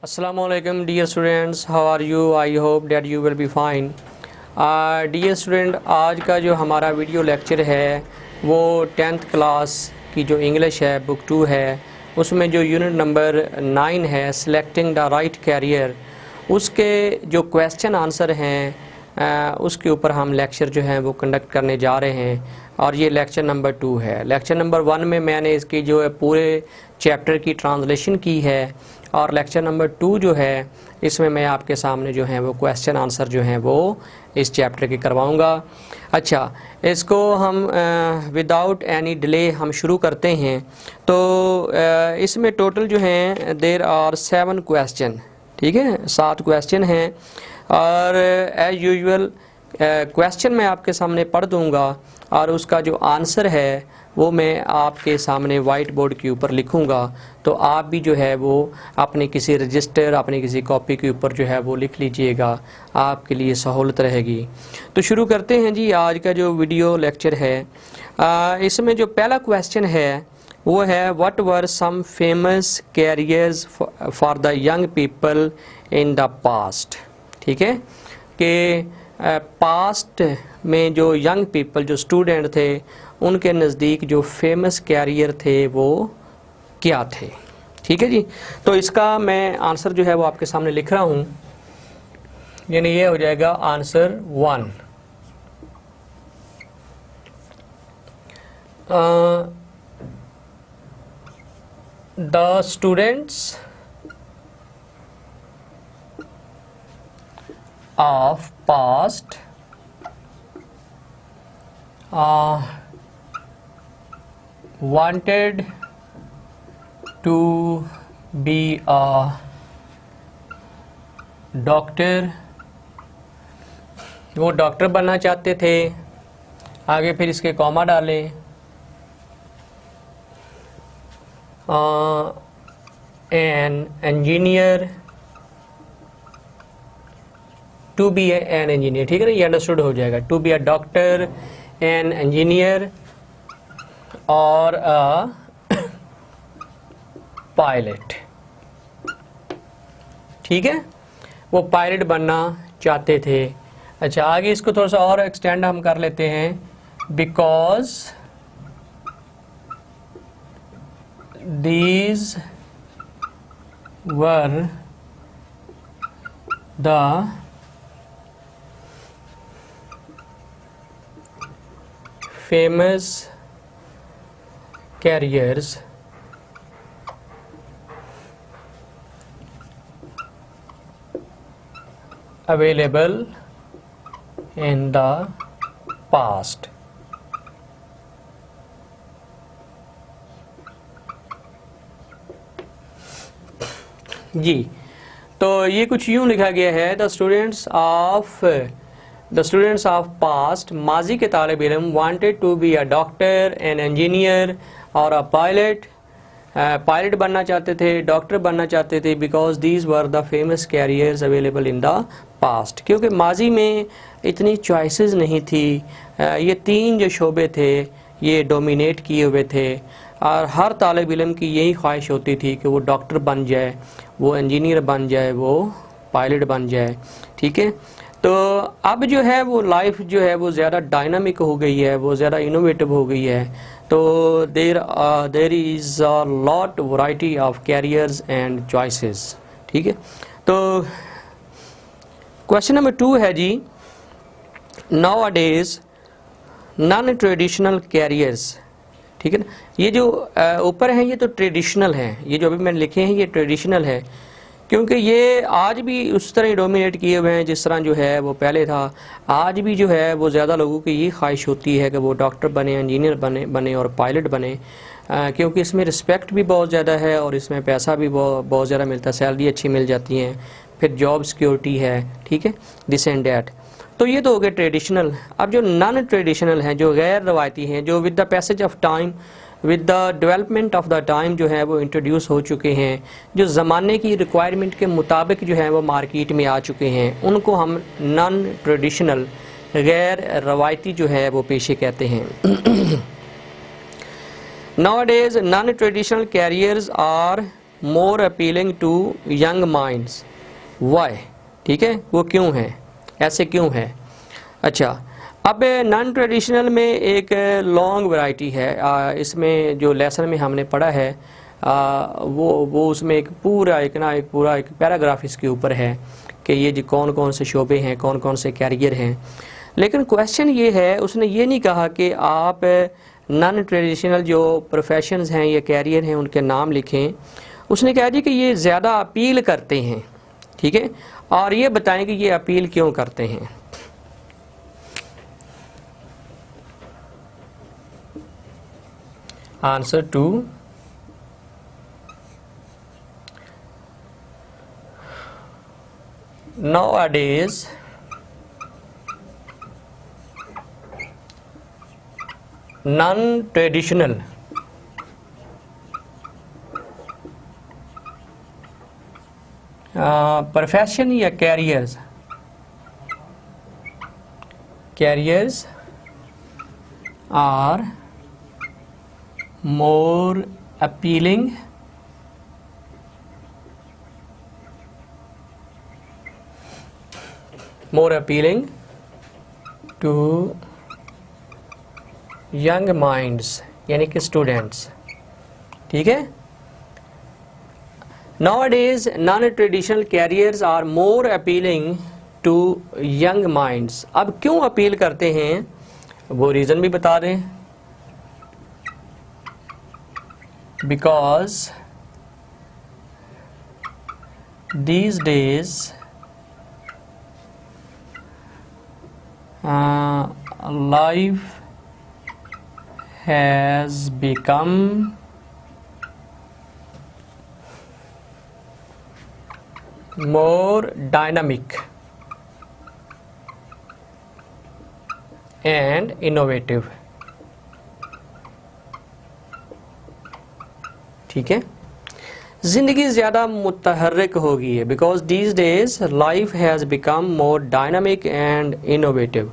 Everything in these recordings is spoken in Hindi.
Assalamualaikum dear students, how are you? I hope that you will be fine. Dear student, आज का जो हमारा वीडियो लेक्चर है वो 10th क्लास की जो इंग्लिश है बुक 2 है, उसमें जो यूनिट नंबर 9 है सिलेक्टिंग द राइट कैरियर, उसके जो क्वेश्चन आंसर हैं उसके ऊपर हम लेक्चर जो है वो कंडक्ट करने जा रहे हैं। और ये लेक्चर नंबर 2 है। लेक्चर नंबर 1 में मैंने इसकी जो है पूरे चैप्टर की ट्रांसलेशन की है और लेक्चर नंबर 2 जो है इसमें मैं आपके सामने जो है वो क्वेश्चन आंसर जो हैं वो इस चैप्टर के करवाऊंगा। अच्छा, इसको हम विदाउट एनी डिले हम शुरू करते हैं। तो इसमें टोटल जो हैं देयर आर 7 क्वेश्चन, ठीक है, 7 क्वेश्चन हैं। और एज यूजुअल क्वेश्चन मैं आपके सामने पढ़ दूंगा और उसका जो आंसर है वो मैं आपके सामने वाइट बोर्ड के ऊपर लिखूंगा। तो आप भी जो है वो अपने किसी रजिस्टर, अपनी किसी कॉपी के ऊपर जो है वो लिख लीजिएगा, आपके लिए सहूलत रहेगी। तो शुरू करते हैं जी आज का जो वीडियो लेक्चर है। इसमें जो पहला क्वेश्चन है वो है what were some famous careers for the young people in the past. ठीक है, कि पास्ट में जो यंग पीपल, जो स्टूडेंट थे, उनके नज़दीक जो फेमस कैरियर थे वो क्या थे। ठीक है जी, तो इसका मैं आंसर जो है वो आपके सामने लिख रहा हूँ, यानी ये हो जाएगा answer 1। The students of past wanted to be a doctor, वो डॉक्टर बनना चाहते थे। आगे फिर इसके कॉमा डालें, an engineer, to be an engineer. ठीक है ना, ये अंडरस्टूड हो जाएगा। To be a doctor, an engineer और अ पायलट। ठीक है, वो पायलट बनना चाहते थे। अच्छा, आगे इसको थोड़ा सा और एक्सटेंड हम कर लेते हैं। Because these were the famous careers available in the past। जी, तो ये कुछ यूं लिखा गया है, द स्टूडेंट्स ऑफ पास्ट, माजी के तालिब इल्म, wanted to be a doctor, an engineer और अ पायलट, पायलट बनना चाहते थे, डॉक्टर बनना चाहते थे। Because these were the famous carriers available in the past, क्योंकि माजी में इतनी चॉइसेस नहीं थी। ये 3 जो शोबे थे ये डोमिनेट किए हुए थे और हर तालिब इल्म की यही ख्वाहिश होती थी कि वो डॉक्टर बन जाए, वो इंजीनियर बन जाए, वो पायलट बन जाए। ठीक है, तो अब जो है वो लाइफ जो है वो ज़्यादा डायनामिक हो गई है, वो ज़्यादा इनोवेटिव हो गई है। तो there is a lot variety of carriers and choices. ठीक है, तो क्वेश्चन नंबर 2 है जी, नाउ-अ-डेज नॉन ट्रेडिशनल कैरियर्स। ठीक है ना, ये जो ऊपर है ये तो ट्रेडिशनल है, ये जो अभी मैंने लिखे हैं ये ट्रेडिशनल है, क्योंकि ये आज भी उस तरह डोमिनेट किए हुए हैं जिस तरह जो है वो पहले था। आज भी जो है वो ज़्यादा लोगों की ये ख्वाहिश होती है कि वो डॉक्टर बने, इंजीनियर बने और पायलट बने, क्योंकि इसमें रिस्पेक्ट भी बहुत ज़्यादा है और इसमें पैसा भी बहुत ज़्यादा मिलता है, सैलरी अच्छी मिल जाती है, फिर जॉब सिक्योरिटी है। ठीक है, दिस एंड डैट। तो ये तो हो गए ट्रेडिशनल। अब जो नॉन ट्रेडिशनल हैं, जो गैर रवायती हैं, जो with the passage of time, with the development of the time जो है वो इंट्रोड्यूस हो चुके हैं, जो ज़माने की रिक्वायरमेंट के मुताबिक जो है वो मार्केट में आ चुके हैं, उनको हम नॉन ट्रेडिशनल, गैर रवायती जो है वो पेशे कहते हैं। Nowadays non-traditional careers are more appealing to young minds, why, ठीक है, वो क्यों है, ऐसे क्यों है। अच्छा, अब नॉन ट्रेडिशनल में एक लॉन्ग वैरायटी है, इसमें जो लेसन में हमने पढ़ा है वो उसमें एक पूरा एक पैराग्राफ इसके ऊपर है कि ये जी कौन कौन से शोबे हैं, कौन कौन से कैरियर हैं। लेकिन क्वेश्चन ये है, उसने ये नहीं कहा कि आप नॉन ट्रेडिशनल जो प्रोफेशंस हैं या कैरियर हैं उनके नाम लिखें। उसने कहा जी कि ये ज़्यादा अपील करते हैं, ठीक है, और ये बताएं कि ये अपील क्यों करते हैं। Answer two, nowadays non-traditional profession या careers are more appealing to young minds, यानी कि स्टूडेंट्स, ठीक है। Nowadays non-traditional careers are more appealing to young minds। अब क्यों अपील करते हैं वो रीज़न भी बता दें। Because these days life has become more dynamic and innovative, ठीक है। ज़िंदगी ज़्यादा मुतहर्रिक हो गई है। Because these days life has become more dynamic and innovative.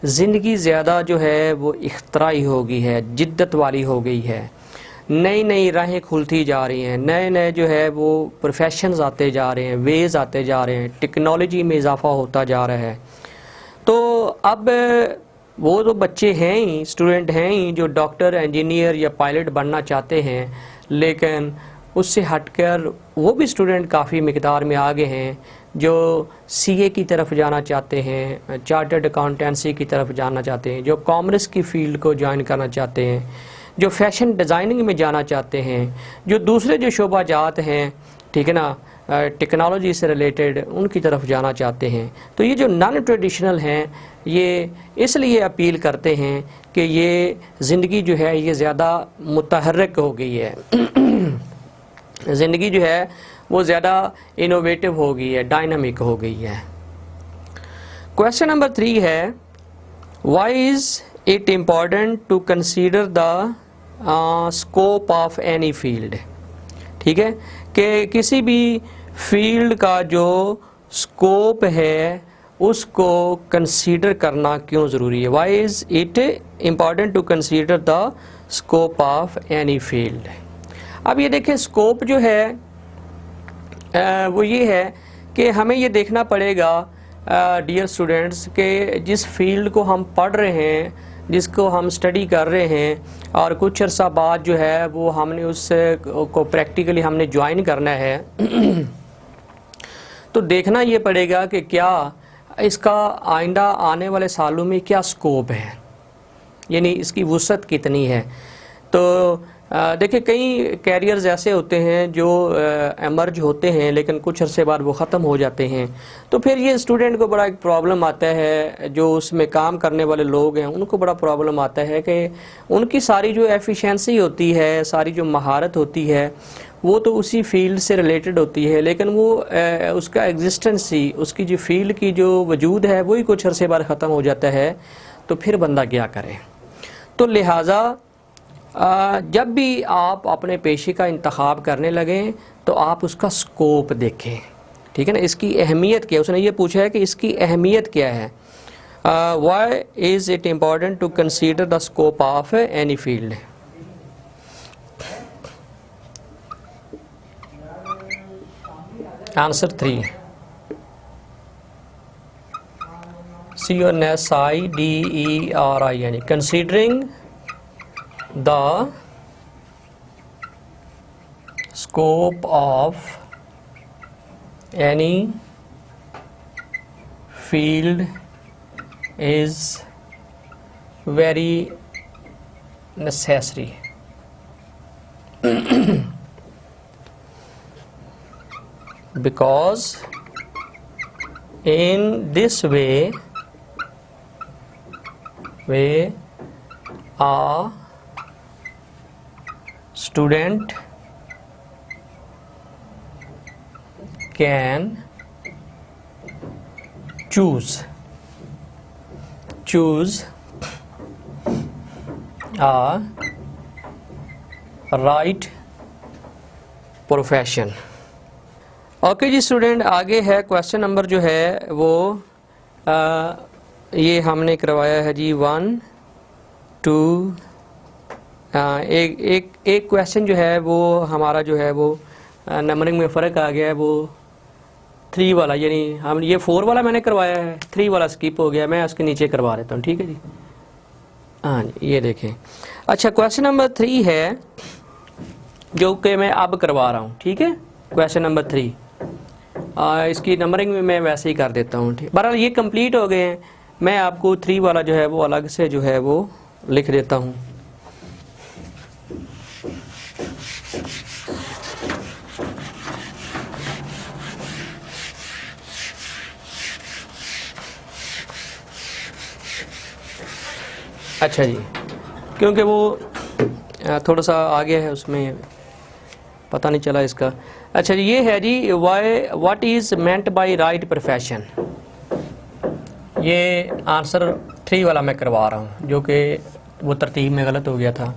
ज़िंदगी ज़्यादा जो है वो इख्तराई हो गई है, जिद्दत वाली हो गई है, नई नई राहें खुलती जा रही हैं, नए नए जो है वो प्रोफेशंस आते जा रहे हैं, वेज आते जा रहे हैं, टेक्नोलॉजी में इजाफा होता जा रहा है। तो अब वो तो बच्चे हैं ही, स्टूडेंट हैं ही जो डॉक्टर, इंजीनियर या पायलट बनना चाहते हैं, लेकिन उससे हटकर वो भी स्टूडेंट काफ़ी मिकदार में आगे हैं जो सीए की तरफ जाना चाहते हैं, चार्टर्ड अकाउंटेंसी की तरफ जाना चाहते हैं, जो कॉमर्स की फील्ड को ज्वाइन करना चाहते हैं, जो फैशन डिज़ाइनिंग में जाना चाहते हैं, जो दूसरे जो शोबाजात हैं, ठीक है ना, टेक्नोलॉजी से रिलेटेड, उनकी तरफ जाना चाहते हैं। तो ये जो नॉन ट्रेडिशनल हैं ये इसलिए अपील करते हैं कि ये ज़िंदगी जो है ये ज़्यादा मुतहर्रिक हो गई है ज़िंदगी जो है वो ज़्यादा इनोवेटिव हो गई है, डायनामिक हो गई है। क्वेश्चन नंबर 3 है, why is it important to consider the scope of any field. ठीक है, कि किसी भी फील्ड का जो स्कोप है उसको कंसीडर करना क्यों ज़रूरी है। Why is it important to consider the scope of any field. अब ये देखें, स्कोप जो है वो ये है कि हमें ये देखना पड़ेगा डियर स्टूडेंट्स कि जिस फील्ड को हम पढ़ रहे हैं, जिसको हम स्टडी कर रहे हैं, और कुछ अर्सा बाद जो है वो हमने उस को प्रैक्टिकली हमने ज्वाइन करना है तो देखना ये पड़ेगा कि क्या इसका आइंदा आने वाले सालों में क्या स्कोप है, यानी इसकी वुसअत कितनी है। तो देखिए, कई कैरियर्स ऐसे होते हैं जो एमर्ज होते हैं लेकिन कुछ अरसे बाद वो ख़त्म हो जाते हैं। तो फिर ये स्टूडेंट को बड़ा एक प्रॉब्लम आता है, जो उसमें काम करने वाले लोग हैं उनको बड़ा प्रॉब्लम आता है कि उनकी सारी जो एफिशिएंसी होती है, सारी जो महारत होती है वो तो उसी फील्ड से रिलेटेड होती है, लेकिन वो उसका एग्जिस्टेंस ही, उसकी जो फील्ड की जो वजूद है वही कुछ अरसे बाद ख़त्म हो जाता है। तो फिर बंदा क्या करे। तो लिहाजा जब भी आप अपने पेशे का इंतखाब करने लगें तो आप उसका स्कोप देखें, ठीक है ना, इसकी अहमियत क्या है। उसने ये पूछा है कि इसकी अहमियत क्या है। Why is it important to consider the scope of any field. Answer 3, CONSIDERING, considering the scope of any field is very necessary. Because in this way a student can choose a right profession. Okay जी स्टूडेंट, आगे है क्वेश्चन नंबर जो है वो ये हमने करवाया है जी 1 2 एक क्वेश्चन जो है वो हमारा जो है वो नंबरिंग में फ़र्क आ गया है, वो 3 वाला, यानी हम ये 4 वाला मैंने करवाया है, 3 वाला स्किप हो गया, मैं उसके नीचे करवा देता हूँ। ठीक है जी, हाँ जी, ये देखें। अच्छा, क्वेश्चन नंबर 3 है जो कि मैं अब करवा रहा हूँ। ठीक है, क्वेश्चन नंबर 3 इसकी नंबरिंग में मैं वैसे ही कर देता हूँ। ठीक, बहरहाल ये कंप्लीट हो गए हैं, मैं आपको 3 वाला जो है वो अलग से जो है वो लिख देता हूँ। अच्छा जी, क्योंकि वो थोड़ा सा आगे है, उसमें पता नहीं चला इसका। अच्छा जी, ये है जी what is meant by right profession. ये आंसर 3 वाला मैं करवा रहा हूँ, जो कि वो तरतीब में गलत हो गया था।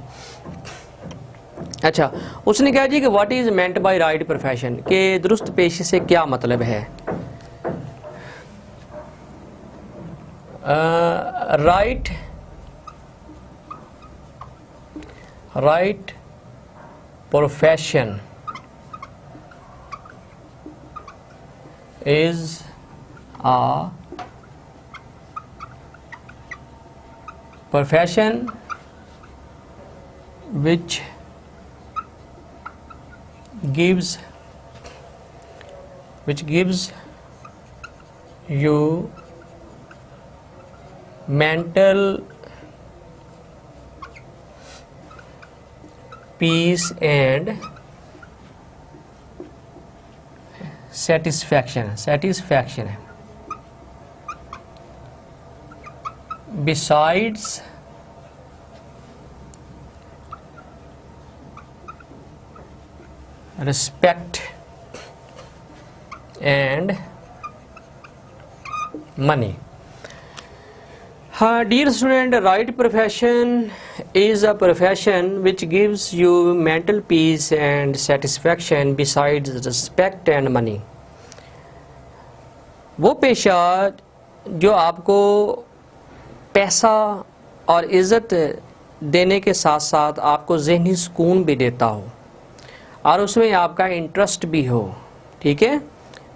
अच्छा, उसने कहा जी कि what is meant by right profession, के दुरुस्त पेशे से क्या मतलब है। Right profession is a profession which gives you mental peace and satisfaction है। Besides respect and money। Dear student, right profession is a profession which gives you mental peace and satisfaction besides respect and money। वो पेशा जो आपको पैसा और इज़्ज़त देने के साथ साथ आपको ज़हनी सुकून भी देता हो और उसमें आपका इंटरेस्ट भी हो, ठीक है,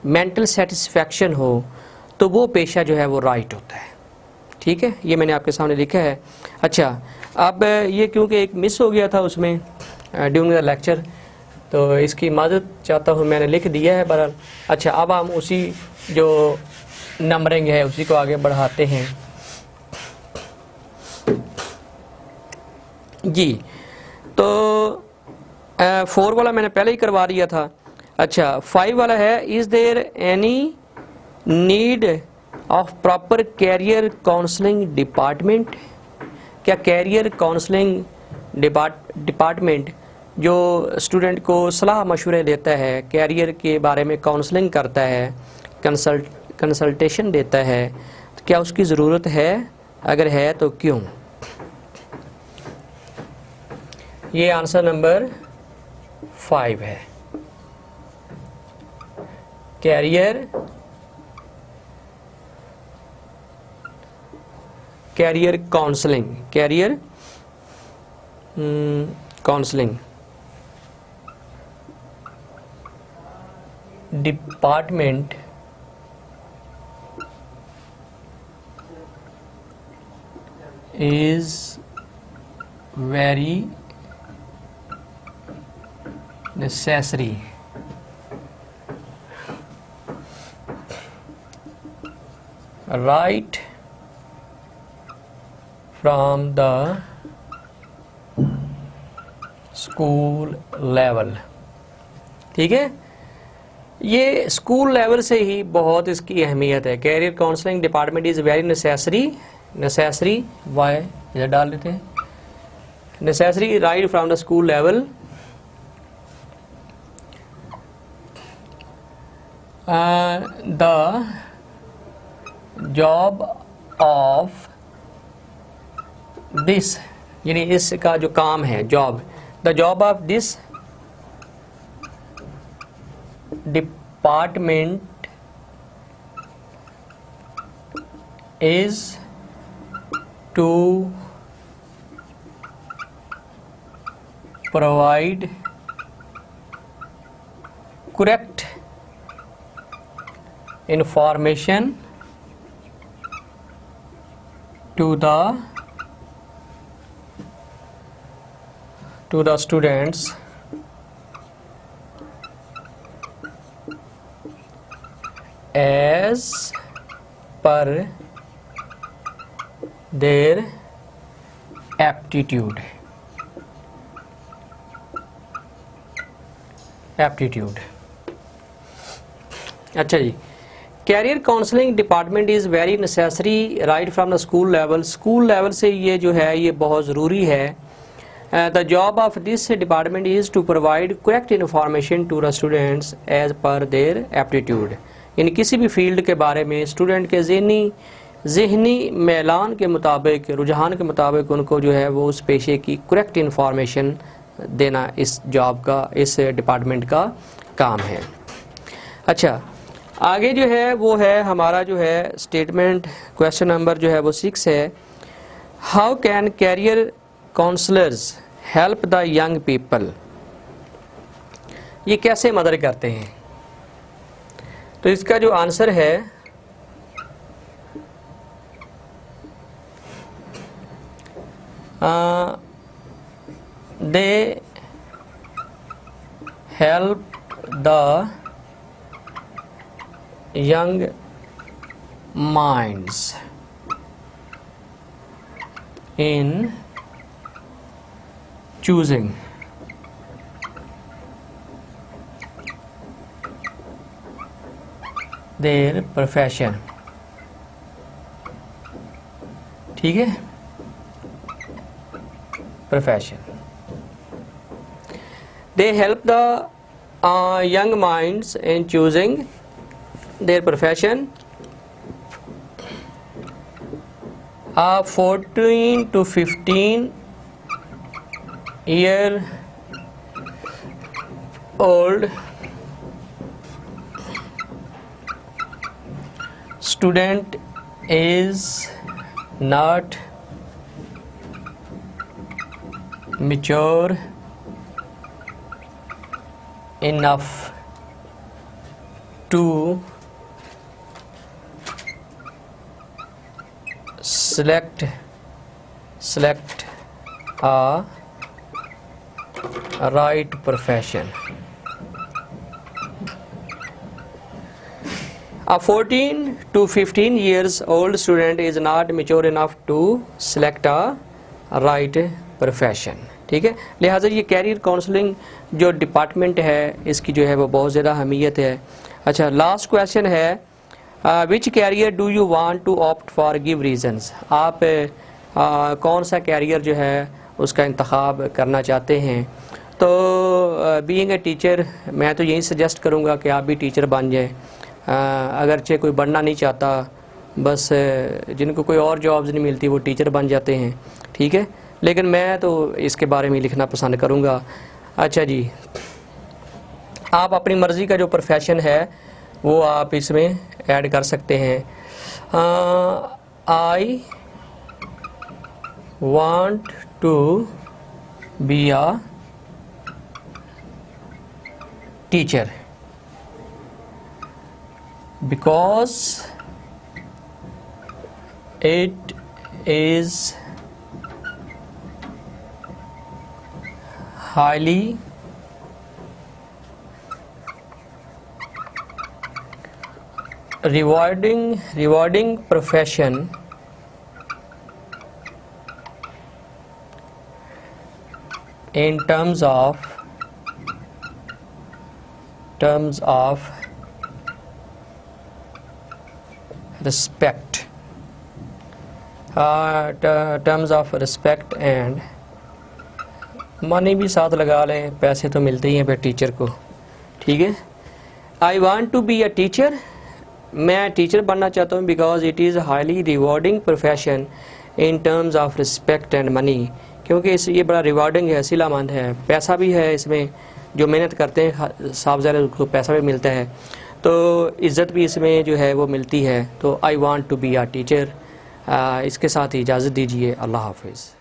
मेंटल सेटिस्फेक्शन हो, तो वो पेशा जो है वो राइट होता है। ठीक है, ये मैंने आपके सामने लिखा है। अच्छा, अब ये क्योंकि एक मिस हो गया था उसमें ड्यूरिंग द लेक्चर, तो इसकी माज़रत चाहता हूँ, मैंने लिख दिया है बहरहाल। अच्छा, अब हम उसी जो नंबरिंग है उसी को आगे बढ़ाते हैं जी। तो 4 वाला मैंने पहले ही करवा दिया था। अच्छा, 5 वाला है, is there any need of proper career counselling department. क्या कैरियर काउंसलिंग डिपार्टमेंट जो स्टूडेंट को सलाह मशवरे देता है, कैरियर के बारे में काउंसलिंग करता है, कंसल्टेशन देता है, तो क्या उसकी ज़रूरत है? अगर है तो क्यों? ये आंसर नंबर 5 है। Career counselling department is very necessary right from the school level। ठीक है, ये स्कूल लेवल से ही बहुत इसकी अहमियत है। Career counselling department is very necessary why इधर डाल लेते हैं, necessary right from the school level the job of this, यानी इसका जो काम है job, the job of this department is to provide correct information to the students as per their aptitude। अच्छा जी, career counselling department is very necessary right from the school level. School level से ये जो है ये बहुत ज़रूरी है। The job of this department is to provide correct information to the students as per their aptitude, यानी किसी भी फील्ड के बारे में स्टूडेंट के ज़हनी मैलान के मुताबिक, रुझान के मुताबिक उनको जो है वो उस पेशे की करेक्ट इन्फॉर्मेशन देना इस जॉब का, इस डिपार्टमेंट का काम है। अच्छा, आगे जो है वो है हमारा जो है स्टेटमेंट, क्वेश्चन नंबर जो है वो 6 है। How can career counsellors help the young people, ये कैसे मदद करते हैं? तो इसका जो आंसर है they help the young minds in choosing their profession। ठीक है, profession। They help the young minds in choosing their profession। 14 to 15 year old student is not mature enough to select a right profession। A 14 to 15 years old student is not mature enough to select a right profession। ठीक है, लिहाजा ये कैरियर काउंसलिंग जो डिपार्टमेंट है इसकी जो है वो बहुत ज़्यादा अहमियत है। अच्छा, लास्ट क्वेश्चन है which career do you want to opt for, give reasons. आप कौन सा कैरियर जो है उसका इंतखाब करना चाहते हैं? तो बीइंग ए टीचर मैं तो यही सजेस्ट करूँगा कि आप भी टीचर बन जाएं। अगरचे कोई बनना नहीं चाहता, बस जिनको कोई और जॉब्स नहीं मिलती वो टीचर बन जाते हैं। ठीक है, लेकिन मैं तो इसके बारे में लिखना पसंद करूँगा। अच्छा जी, आप अपनी मर्ज़ी का जो प्रोफेशन है वो आप इसमें ऐड कर सकते हैं। I want to be a teacher. because it is highly rewarding profession in terms of respect, terms of respect and money भी साथ लगा लें, पैसे तो मिलते ही हैं फिर टीचर को, ठीक है। I want to be a teacher, मैं टीचर बनना चाहता हूँ, because it is highly rewarding profession in terms of respect and money, क्योंकि ये बड़ा रिवॉर्डिंग है, सिलामंद है, पैसा भी है इसमें, जो मेहनत करते हैं साफ ज़ाहिर उसको पैसा भी मिलता है, तो इज़्ज़त भी इसमें जो है वो मिलती है। तो I want to be a teacher. इसके साथ ही इजाज़त दीजिए, अल्लाह हाफिज़।